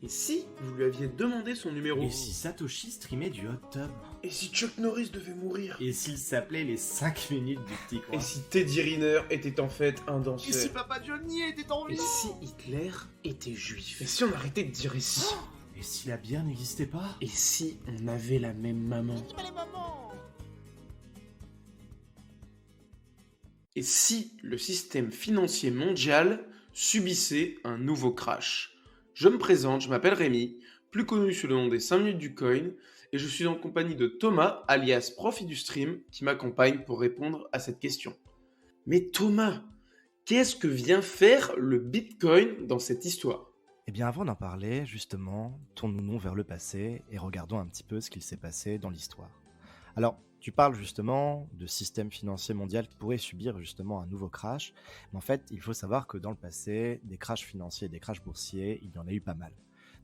Et si vous lui aviez demandé son numéro? Et si Satoshi streamait du hot tub? Et si Chuck Norris devait mourir? Et s'il s'appelait les 5 minutes du petit coin? Et si Teddy Riner était en fait un danseur? Et si Papa Johnny était en vie? Et si Hitler était juif? Et si on arrêtait de dire et si? Et si la bière n'existait pas? Et si on avait la même maman? Et si le système financier mondial subissait un nouveau crash? Je me présente, je m'appelle Rémi, plus connu sous le nom des 5 minutes du coin, et je suis en compagnie de Thomas, alias Profi du stream, qui m'accompagne pour répondre à cette question. Mais Thomas, qu'est-ce que vient faire le Bitcoin dans cette histoire? Eh bien, avant d'en parler, justement, tournons-nous vers le passé et regardons un petit peu ce qu'il s'est passé dans l'histoire. Alors, tu parles justement de système financier mondial qui pourrait subir justement un nouveau crash, mais en fait, il faut savoir que dans le passé, des crashs financiers, des crashs boursiers, il y en a eu pas mal.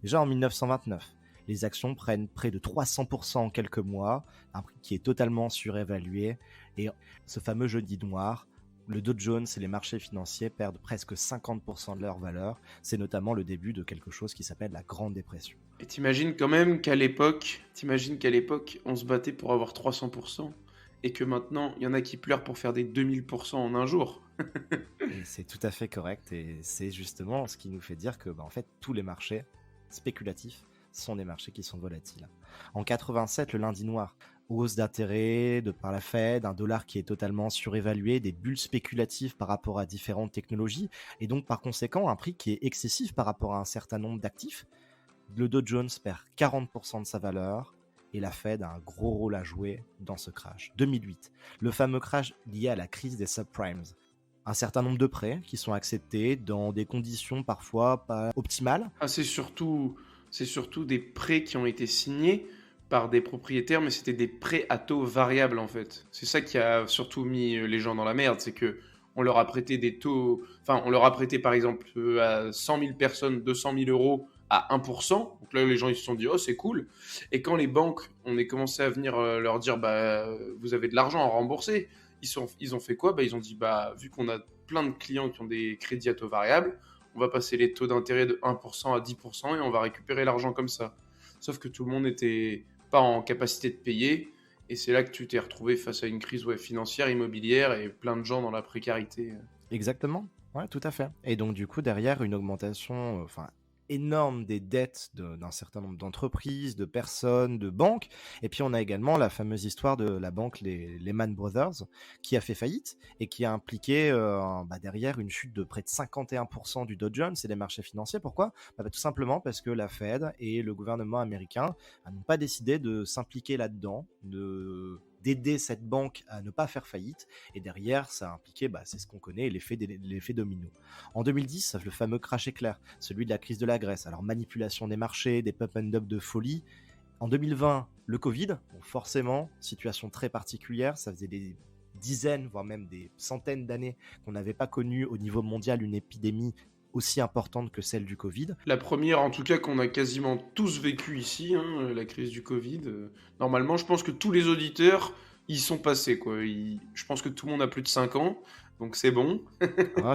Déjà en 1929, les actions prennent près de 300% en quelques mois, un prix qui est totalement surévalué, et ce fameux jeudi noir, le Dow Jones et les marchés financiers perdent presque 50% de leur valeur. C'est notamment le début de quelque chose qui s'appelle la Grande Dépression. Et t'imagines quand même qu'à l'époque, on se battait pour avoir 300%, et que maintenant, il y en a qui pleurent pour faire des 2000% en un jour. Et c'est tout à fait correct, et c'est justement ce qui nous fait dire que en fait, tous les marchés spéculatifs sont des marchés qui sont volatiles. En 87, le lundi noir, hausse d'intérêt par la Fed, un dollar qui est totalement surévalué, des bulles spéculatives par rapport à différentes technologies, et donc par conséquent un prix qui est excessif par rapport à un certain nombre d'actifs. Le Dow Jones perd 40% de sa valeur, et la Fed a un gros rôle à jouer dans ce crash. 2008, le fameux crash lié à la crise des subprimes. Un certain nombre de prêts qui sont acceptés dans des conditions parfois pas optimales. Ah, c'est surtout des prêts qui ont été signés par des propriétaires, mais c'était des prêts à taux variables en fait. C'est ça qui a surtout mis les gens dans la merde, c'est que on leur a prêté des taux, enfin on leur a prêté par exemple à 100 000 personnes 200 000 euros à 1%. Donc là les gens ils se sont dit oh c'est cool. Et quand les banques, on est commencé à venir leur dire bah vous avez de l'argent à rembourser, ils ont fait quoi? Bah ils ont dit bah vu qu'on a plein de clients qui ont des crédits à taux variables, on va passer les taux d'intérêt de 1% à 10% et on va récupérer l'argent comme ça. Sauf que tout le monde n'était pas en capacité de payer, et c'est là que tu t'es retrouvé face à une crise financière, immobilière, et plein de gens dans la précarité. Exactement, ouais, tout à fait. Et donc du coup, derrière, une augmentation énorme des dettes d'un certain nombre d'entreprises, de personnes, de banques. Et puis on a également la fameuse histoire de la banque les Lehman Brothers qui a fait faillite et qui a impliqué derrière une chute de près de 51% du Dow Jones et des marchés financiers. Pourquoi? Tout simplement parce que la Fed et le gouvernement américain n'ont pas décidé de s'impliquer là-dedans, d'aider cette banque à ne pas faire faillite, et derrière ça a impliqué, c'est ce qu'on connaît, l'effet domino. En 2010, le fameux crash éclair, celui de la crise de la Grèce, alors manipulation des marchés, des pump and dump de folie. En 2020, le Covid, forcément, situation très particulière, ça faisait des dizaines, voire même des centaines d'années qu'on n'avait pas connu au niveau mondial une épidémie aussi importante que celle du Covid. La première, en tout cas, qu'on a quasiment tous vécu ici, la crise du Covid. Normalement, je pense que tous les auditeurs y sont passés, quoi. Je pense que tout le monde a plus de 5 ans, donc c'est bon.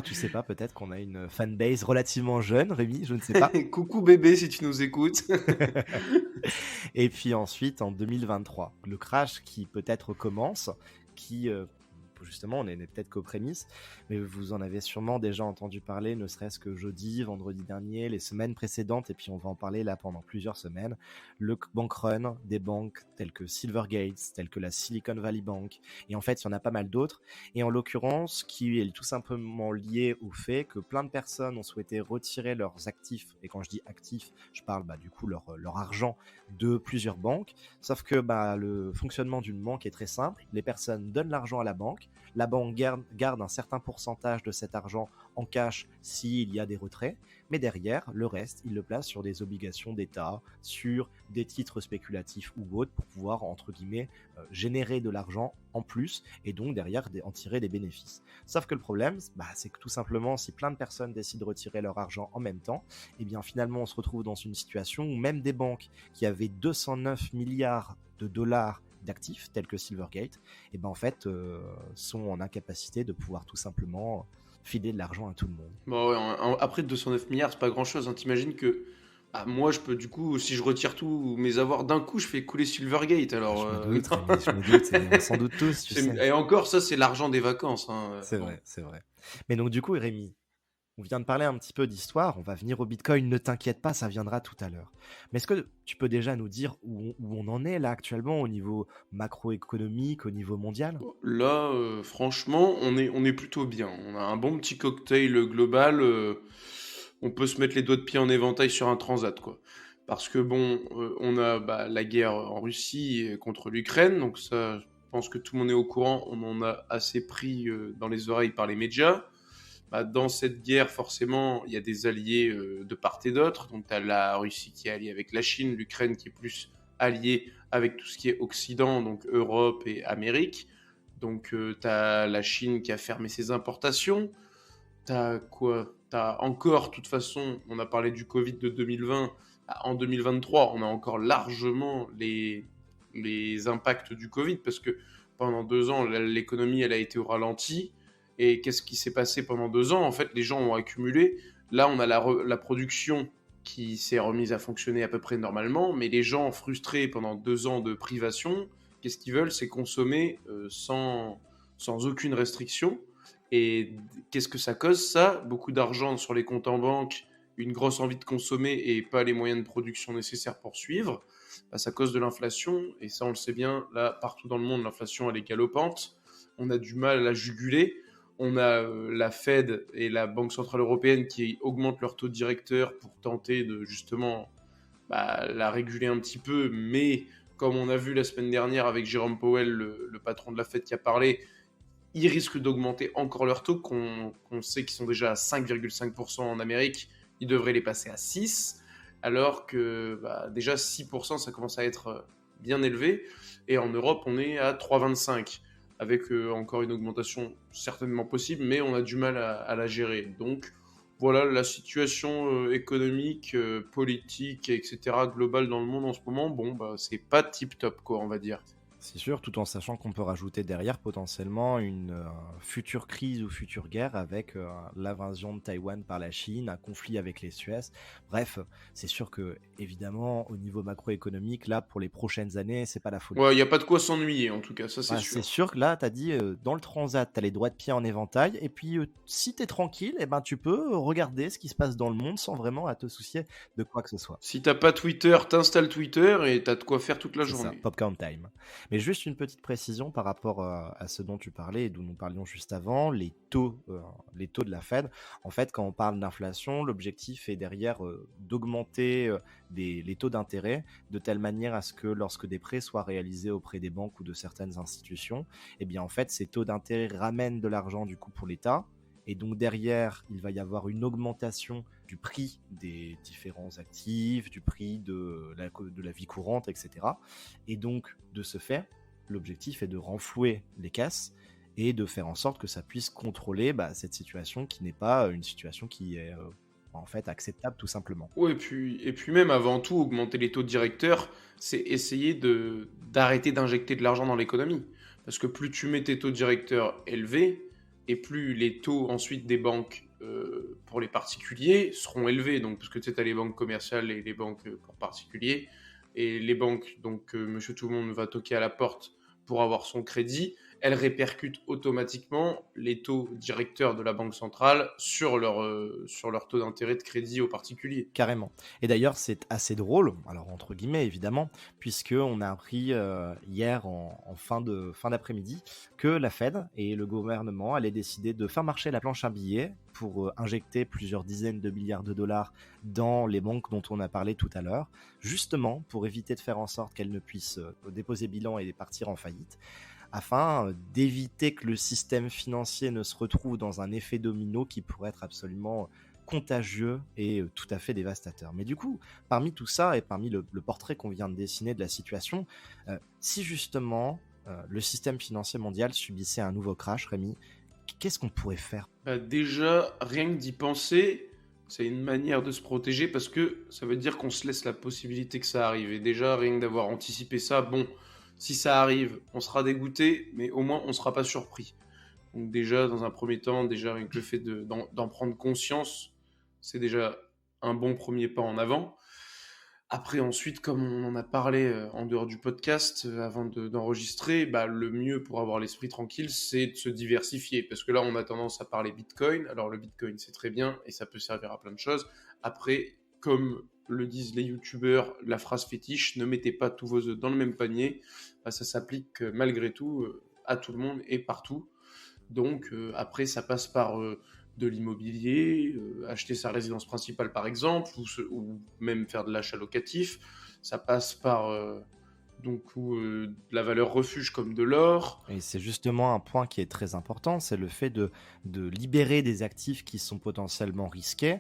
Tu sais pas, peut-être qu'on a une fanbase relativement jeune, Rémi, je ne sais pas. Coucou bébé, si tu nous écoutes. Et puis ensuite, en 2023, le crash qui peut-être commence, qui... justement, on est peut-être qu'aux prémices, mais vous en avez sûrement déjà entendu parler, ne serait-ce que jeudi, vendredi dernier, les semaines précédentes, et puis on va en parler là pendant plusieurs semaines, le bank run des banques telles que Silvergate, telles que la Silicon Valley Bank, et en fait, il y en a pas mal d'autres, et en l'occurrence, qui est tout simplement lié au fait que plein de personnes ont souhaité retirer leurs actifs, et quand je dis actifs, je parle du coup leur argent de plusieurs banques, sauf que le fonctionnement d'une banque est très simple, les personnes donnent l'argent à la banque garde un certain pourcentage de cet argent en cash s'il y a des retraits, mais derrière, le reste, il le place sur des obligations d'État, sur des titres spéculatifs ou autres pour pouvoir, entre guillemets, générer de l'argent en plus et donc derrière en tirer des bénéfices. Sauf que le problème, c'est que tout simplement, si plein de personnes décident de retirer leur argent en même temps, et bien finalement, on se retrouve dans une situation où même des banques qui avaient 209 milliards de dollars d'actifs tels que Silvergate, et en fait sont en incapacité de pouvoir tout simplement filer de l'argent à tout le monde. Bon, ouais, après 209 milliards, c'est pas grand chose. T'imagines que Ah, moi, je peux, du coup, si je retire tous mes avoirs d'un coup, je fais couler Silvergate. Alors, Je me doute, Rémi, je me doute, et on s'en doute tous, tu sais. et encore, ça, c'est l'argent des vacances, hein. C'est Bon. vrai, c'est vrai. Mais donc du coup, Rémi, on vient de parler un petit peu d'histoire, on va venir au Bitcoin, ne t'inquiète pas, ça viendra tout à l'heure. Mais est-ce que tu peux déjà nous dire où on en est là actuellement au niveau macroéconomique, au niveau mondial? Là, franchement, on est plutôt bien. On a un bon petit cocktail global. On peut se mettre les doigts de pied en éventail sur un transat, quoi. Parce que bon, on a bah, la guerre en Russie contre l'Ukraine, donc ça, je pense que tout le monde est au courant. On en a assez pris dans les oreilles par les médias. Bah, dans cette guerre, forcément, il y a des alliés de part et d'autre. Donc, tu as la Russie qui est alliée avec la Chine, l'Ukraine qui est plus alliée avec tout ce qui est Occident, donc Europe et Amérique. Donc, tu as la Chine qui a fermé ses importations. Tu as quoi? Tu as encore, de toute façon, on a parlé du Covid de 2020. Bah, en 2023, on a encore largement les impacts du Covid parce que pendant 2 ans, l'économie, elle a été au ralenti. Et qu'est-ce qui s'est passé pendant 2 ans? En fait, les gens ont accumulé. Là, on a la production qui s'est remise à fonctionner à peu près normalement, mais les gens frustrés pendant 2 ans de privation, qu'est-ce qu'ils veulent? C'est consommer sans aucune restriction. Et qu'est-ce que ça cause, ça? Beaucoup d'argent sur les comptes en banque, une grosse envie de consommer et pas les moyens de production nécessaires pour suivre. Bah, ça cause de l'inflation, et ça, on le sait bien, là, partout dans le monde, l'inflation, elle est galopante. On a du mal à la juguler. On a la Fed et la Banque Centrale Européenne qui augmentent leur taux directeur pour tenter de justement bah, la réguler un petit peu. Mais comme on a vu la semaine dernière avec Jérôme Powell, le patron de la Fed qui a parlé, ils risquent d'augmenter encore leurs taux, qu'on sait qu'ils sont déjà à 5,5% en Amérique. Ils devraient les passer à 6%, alors que bah, déjà 6%, ça commence à être bien élevé. Et en Europe, on est à 3,25%, avec encore une augmentation certainement possible, mais on a du mal à la gérer. Donc voilà la situation économique, politique, etc., globale dans le monde en ce moment. Bon, bah, c'est pas tip-top, quoi, on va dire. C'est sûr, tout en sachant qu'on peut rajouter derrière potentiellement une future crise ou future guerre avec l'invasion de Taïwan par la Chine, un conflit avec les Suez. Bref, c'est sûr que évidemment au niveau macroéconomique, là pour les prochaines années, c'est pas la folie. Ouais, il n'y a pas de quoi s'ennuyer, en tout cas, ça c'est Ouais, c'est sûr. sûr que là, tu as dit dans le transat, tu as les doigts de pied en éventail, et puis si tu es tranquille, eh ben, tu peux regarder ce qui se passe dans le monde sans vraiment à te soucier de quoi que ce soit. Si t'as pas Twitter, t'installes Twitter et t'as de quoi faire toute la C'est ça, journée. popcorn time. Mais juste une petite précision par rapport à ce dont tu parlais et d'où nous parlions juste avant, les taux de la Fed. En fait, quand on parle d'inflation, l'objectif est derrière d'augmenter les taux d'intérêt de telle manière à ce que lorsque des prêts soient réalisés auprès des banques ou de certaines institutions, eh bien en fait, ces taux d'intérêt ramènent de l'argent du coup pour l'État. Et donc derrière, il va y avoir une augmentation du prix des différents actifs, du prix de la vie courante, etc. Et donc, de ce fait, l'objectif est de renflouer les caisses et de faire en sorte que ça puisse contrôler cette situation qui n'est pas une situation qui est en fait acceptable tout simplement. Ouais, et puis même avant tout, augmenter les taux directeurs, c'est essayer d'arrêter d'injecter de l'argent dans l'économie. Parce que plus tu mets tes taux directeurs élevés, et plus les taux ensuite des banques pour les particuliers seront élevés. Donc, parce que tu sais, as les banques commerciales et les banques pour particuliers. Et les banques, donc monsieur tout le monde va toquer à la porte pour avoir son crédit, elles répercutent automatiquement les taux directeurs de la banque centrale sur leur taux d'intérêt de crédit aux particuliers. Carrément. Et d'ailleurs, c'est assez drôle, alors entre guillemets évidemment, puisque on a appris hier en fin d'après-midi que la Fed et le gouvernement allaient décider de faire marcher la planche à billets pour injecter plusieurs dizaines de milliards de dollars dans les banques dont on a parlé tout à l'heure, justement pour éviter de faire en sorte qu'elles ne puissent déposer bilan et partir en faillite, afin d'éviter que le système financier ne se retrouve dans un effet domino qui pourrait être absolument contagieux et tout à fait dévastateur. Mais du coup, parmi tout ça et parmi le portrait qu'on vient de dessiner de la situation, si justement le système financier mondial subissait un nouveau crash, Rémi, qu'est-ce qu'on pourrait faire? Bah, déjà, rien que d'y penser, c'est une manière de se protéger parce que ça veut dire qu'on se laisse la possibilité que ça arrive. Et déjà, rien que d'avoir anticipé ça, bon, si ça arrive, on sera dégoûté, mais au moins on ne sera pas surpris. Donc déjà, dans un premier temps, déjà rien que le fait d'en prendre conscience, c'est déjà un bon premier pas en avant. Après, ensuite, comme on en a parlé en dehors du podcast avant d'enregistrer, bah, le mieux pour avoir l'esprit tranquille, c'est de se diversifier. Parce que là, on a tendance à parler Bitcoin. Alors, le Bitcoin, c'est très bien et ça peut servir à plein de choses. Après, comme le disent les youtubeurs, la phrase fétiche, ne mettez pas tous vos œufs dans le même panier, bah, ça s'applique malgré tout à tout le monde et partout. Donc, après, ça passe par de l'immobilier, acheter sa résidence principale par exemple, ou même faire de l'achat locatif. Ça passe par de la valeur refuge comme de l'or. Et c'est justement un point qui est très important, c'est le fait de libérer des actifs qui sont potentiellement risqués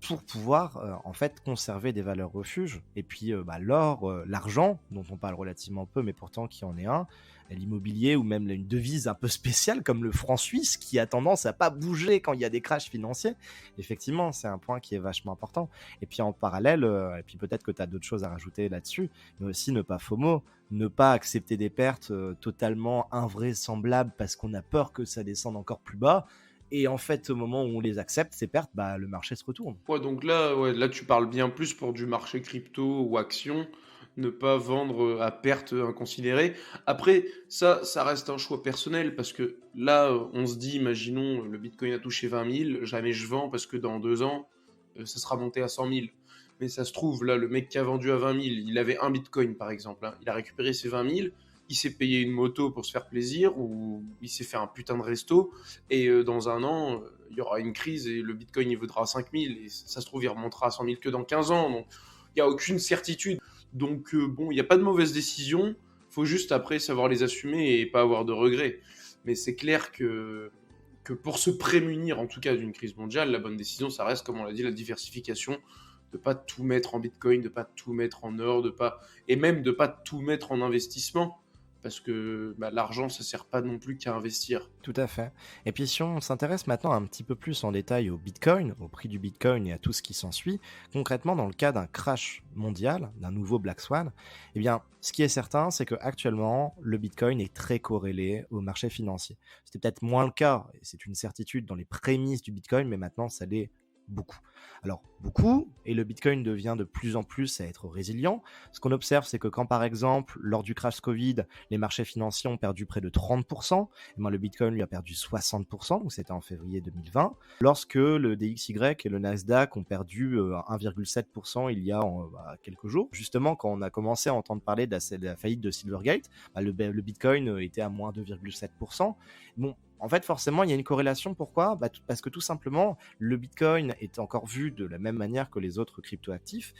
pour pouvoir en fait conserver des valeurs refuges. Et puis l'or, l'argent, dont on parle relativement peu, mais pourtant qui en est un, et l'immobilier ou même une devise un peu spéciale comme le franc suisse qui a tendance à pas bouger quand il y a des crashs financiers. Effectivement, c'est un point qui est vachement important. Et puis en parallèle, et puis peut-être que tu as d'autres choses à rajouter là-dessus, mais aussi ne pas FOMO, ne pas accepter des pertes totalement invraisemblables parce qu'on a peur que ça descende encore plus bas. Et en fait, au moment où on les accepte, ces pertes, bah, le marché se retourne. Ouais, donc là, ouais, là, tu parles bien plus pour du marché crypto ou action, ne pas vendre à perte inconsidérée. Après, ça reste un choix personnel parce que là, on se dit, imaginons, le Bitcoin a touché 20 000, jamais je vends parce que dans 2 ans, ça sera monté à 100 000. Mais ça se trouve, là, le mec qui a vendu à 20 000, il avait un Bitcoin par exemple, hein. Il a récupéré ses 20 000, il s'est payé une moto pour se faire plaisir ou il s'est fait un putain de resto et dans un an, il y aura une crise et le Bitcoin il vaudra 5 000 et ça se trouve il remontera à 100 000 que dans 15 ans. Donc il n'y a aucune certitude. Donc bon, il n'y a pas de mauvaise décision. Faut juste après savoir les assumer et pas avoir de regrets. Mais c'est clair que pour se prémunir en tout cas d'une crise mondiale, la bonne décision ça reste comme on l'a dit la diversification, de pas tout mettre en Bitcoin, de pas tout mettre en or, et même de pas tout mettre en investissement parce que l'argent ça sert pas non plus qu'à investir. Tout à fait. Et puis si on s'intéresse maintenant un petit peu plus en détail au Bitcoin, au prix du Bitcoin et à tout ce qui s'ensuit, concrètement dans le cas d'un crash mondial, d'un nouveau Black Swan, eh bien ce qui est certain c'est que actuellement le Bitcoin est très corrélé au marché financier. C'était peut-être moins le cas, et c'est une certitude dans les prémices du Bitcoin, mais maintenant ça l'est beaucoup. Alors beaucoup, et le Bitcoin devient de plus en plus à être résilient. Ce qu'on observe, c'est que quand par exemple, lors du crash Covid, les marchés financiers ont perdu près de 30%, et ben, le Bitcoin lui a perdu 60%, donc c'était en février 2020. Lorsque le DXY et le Nasdaq ont perdu 1,7% il y a quelques jours, justement quand on a commencé à entendre parler de la faillite de Silvergate, le Bitcoin était à moins 2,7%. Bon, en fait, forcément, il y a une corrélation. Pourquoi ? Parce que tout simplement, le Bitcoin est encore vu de la même manière que les autres cryptoactifs,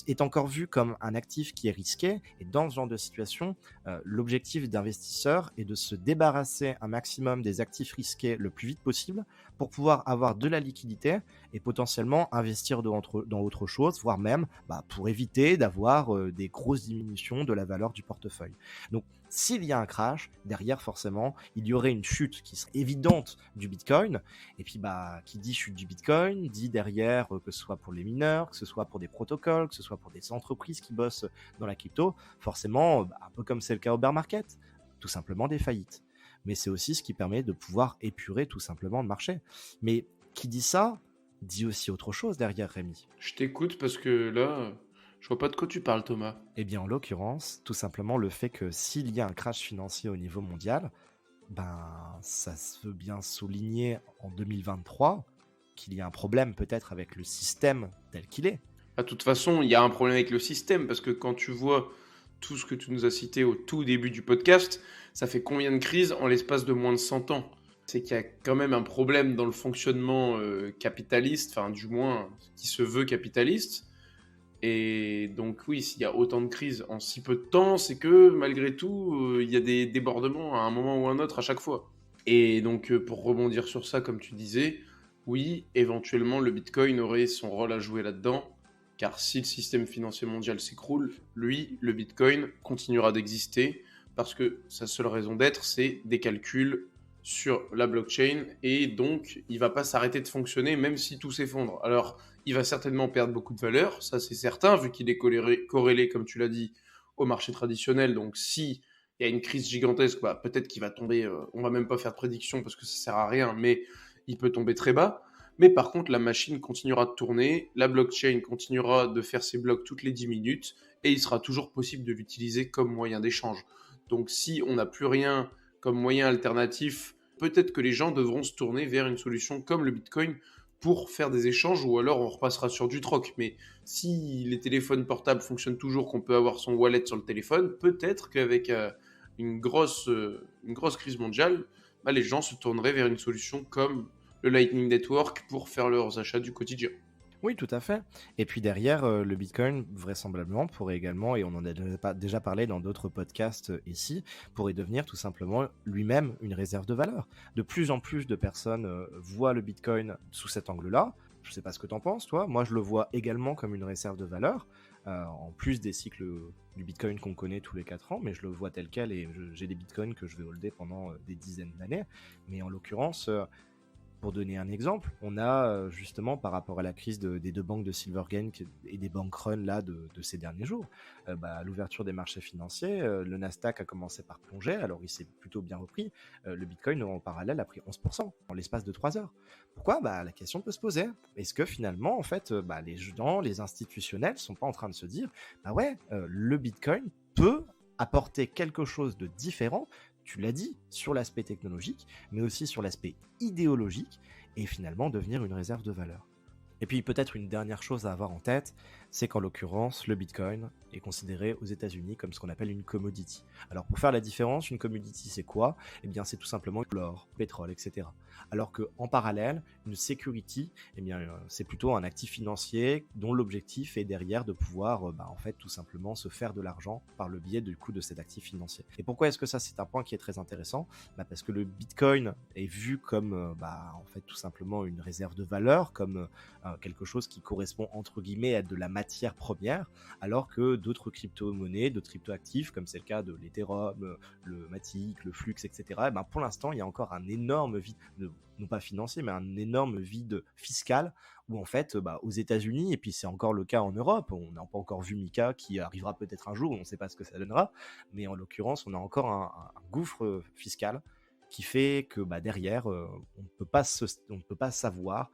est encore vu comme un actif qui est risqué. Et dans ce genre de situation, l'objectif d'investisseur est de se débarrasser un maximum des actifs risqués le plus vite possible pour pouvoir avoir de la liquidité et potentiellement investir dans autre chose, voire même pour éviter d'avoir des grosses diminutions de la valeur du portefeuille. Donc, s'il y a un crash, derrière forcément, il y aurait une chute qui serait évidente du Bitcoin. Et puis, qui dit chute du Bitcoin, dit derrière que ce soit pour les mineurs, que ce soit pour des protocoles, que ce soit pour des entreprises qui bossent dans la crypto, forcément, un peu comme c'est le cas au bear market, tout simplement des faillites. Mais c'est aussi ce qui permet de pouvoir épurer tout simplement le marché. Mais qui dit ça, dit aussi autre chose derrière, Rémi. Je t'écoute parce que là, je vois pas de quoi tu parles, Thomas. Eh bien, en l'occurrence, tout simplement le fait que s'il y a un crash financier au niveau mondial, ça se veut bien souligner en 2023 qu'il y a un problème peut-être avec le système tel qu'il est. De toute façon, il y a un problème avec le système parce que quand tu vois tout ce que tu nous as cité au tout début du podcast, ça fait combien de crises en l'espace de moins de 100 ans ? C'est qu'il y a quand même un problème dans le fonctionnement capitaliste, enfin du moins qui se veut capitaliste. Et donc oui, s'il y a autant de crises en si peu de temps, c'est que malgré tout, il y a des débordements à un moment ou un autre à chaque fois. Et donc pour rebondir sur ça, comme tu disais, oui, éventuellement le Bitcoin aurait son rôle à jouer là-dedans, car si le système financier mondial s'écroule, lui, le Bitcoin, continuera d'exister, parce que sa seule raison d'être, c'est des calculs sur la blockchain, et donc il va pas s'arrêter de fonctionner même si tout s'effondre. Alors, il va certainement perdre beaucoup de valeur, ça c'est certain, vu qu'il est corrélé, comme tu l'as dit, au marché traditionnel. Donc si il y a une crise gigantesque, peut-être qu'il va tomber, on va même pas faire de prédiction parce que ça sert à rien, mais il peut tomber très bas. Mais par contre, la machine continuera de tourner, la blockchain continuera de faire ses blocs toutes les 10 minutes, et il sera toujours possible de l'utiliser comme moyen d'échange. Donc si on n'a plus rien comme moyen alternatif, peut-être que les gens devront se tourner vers une solution comme le Bitcoin pour faire des échanges, ou alors on repassera sur du troc. Mais si les téléphones portables fonctionnent toujours, qu'on peut avoir son wallet sur le téléphone, peut-être qu'avec une grosse crise mondiale, les gens se tourneraient vers une solution comme le Lightning Network pour faire leurs achats du quotidien. Oui, tout à fait. Et puis derrière, le Bitcoin, vraisemblablement, pourrait également, et on en a déjà parlé dans d'autres podcasts ici, pourrait devenir tout simplement lui-même une réserve de valeur. De plus en plus de personnes voient le Bitcoin sous cet angle-là. Je ne sais pas ce que tu en penses, toi. Moi, je le vois également comme une réserve de valeur, en plus des cycles du Bitcoin qu'on connaît tous les 4 ans, mais je le vois tel quel, et j'ai des Bitcoins que je vais holder pendant des dizaines d'années. Mais en l'occurrence... Pour donner un exemple, on a justement par rapport à la crise des deux banques de Silvergate et des bank runs là de ces derniers jours, à l'ouverture des marchés financiers, le Nasdaq a commencé par plonger, alors il s'est plutôt bien repris, le Bitcoin en parallèle a pris 11% en l'espace de 3 heures. Pourquoi ? La question peut se poser. Est-ce que finalement, en fait, les gens, les institutionnels sont pas en train de se dire, le Bitcoin peut apporter quelque chose de différent, tu l'as dit, sur l'aspect technologique, mais aussi sur l'aspect idéologique, et finalement devenir une réserve de valeur. Et puis peut-être une dernière chose à avoir en tête, c'est qu'en l'occurrence, le Bitcoin est considéré aux États-Unis comme ce qu'on appelle une commodity. Alors pour faire la différence, une commodity c'est quoi ? Eh bien c'est tout simplement l'or, le pétrole, etc. Alors qu'en parallèle, une security, c'est plutôt un actif financier dont l'objectif est derrière de pouvoir en fait tout simplement se faire de l'argent par le biais du coup de cet actif financier. Et pourquoi est-ce que ça c'est un point qui est très intéressant ? Parce que le Bitcoin est vu comme en fait tout simplement une réserve de valeur, comme quelque chose qui correspond entre guillemets à de la matière première, alors que d'autres crypto-monnaies, d'autres crypto-actifs, comme c'est le cas de l'Ethereum, le Matic, le Flux, etc., pour l'instant, il y a encore un énorme vide, non pas financier, mais un énorme vide fiscal, où en fait, aux États-Unis, et puis c'est encore le cas en Europe, on n'a pas encore vu Mika, qui arrivera peut-être un jour, on ne sait pas ce que ça donnera, mais en l'occurrence, on a encore un gouffre fiscal qui fait que derrière, on ne peut pas savoir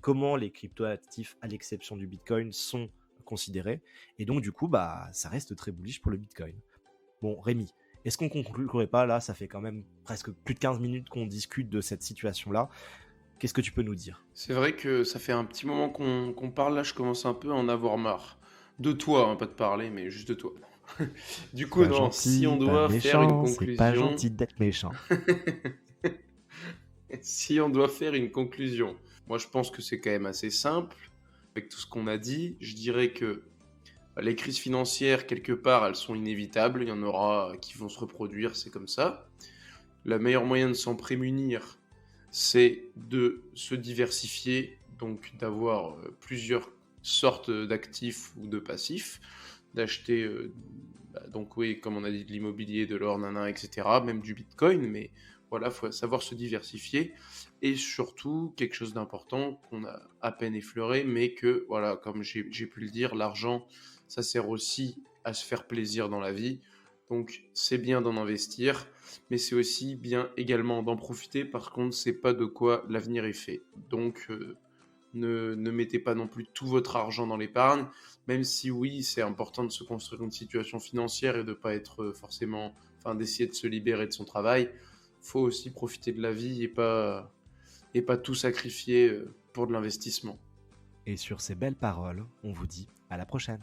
comment les cryptoactifs, à l'exception du Bitcoin, sont considérés. Et donc, du coup, ça reste très bullish pour le Bitcoin. Bon, Rémi, est-ce qu'on conclurait pas là ? Ça fait quand même presque plus de 15 minutes qu'on discute de cette situation-là. Qu'est-ce que tu peux nous dire ? C'est vrai que ça fait un petit moment qu'on parle, là je commence un peu à en avoir marre. De toi, hein, pas de parler, mais juste de toi. Du coup, Pas non, gentil, si on pas doit faire une méchant, c'est pas conclusion... gentil d'être méchant. Si on doit faire une conclusion, moi je pense que c'est quand même assez simple. Avec tout ce qu'on a dit, je dirais que les crises financières, quelque part, elles sont inévitables. Il y en aura qui vont se reproduire, c'est comme ça. Le meilleur moyen de s'en prémunir, c'est de se diversifier, donc d'avoir plusieurs sortes d'actifs ou de passifs, d'acheter, donc oui, comme on a dit, de l'immobilier, de l'or, etc., même du Bitcoin, mais voilà, il faut savoir se diversifier, et surtout, quelque chose d'important qu'on a à peine effleuré, mais que, voilà, comme j'ai pu le dire, l'argent, ça sert aussi à se faire plaisir dans la vie, donc c'est bien d'en investir, mais c'est aussi bien également d'en profiter parce qu'on ne sait pas de quoi l'avenir est fait. Donc ne mettez pas non plus tout votre argent dans l'épargne, même si oui, c'est important de se construire une situation financière et de ne pas être forcément, d'essayer de se libérer de son travail. Faut aussi profiter de la vie et pas tout sacrifier pour de l'investissement. Et sur ces belles paroles, on vous dit à la prochaine.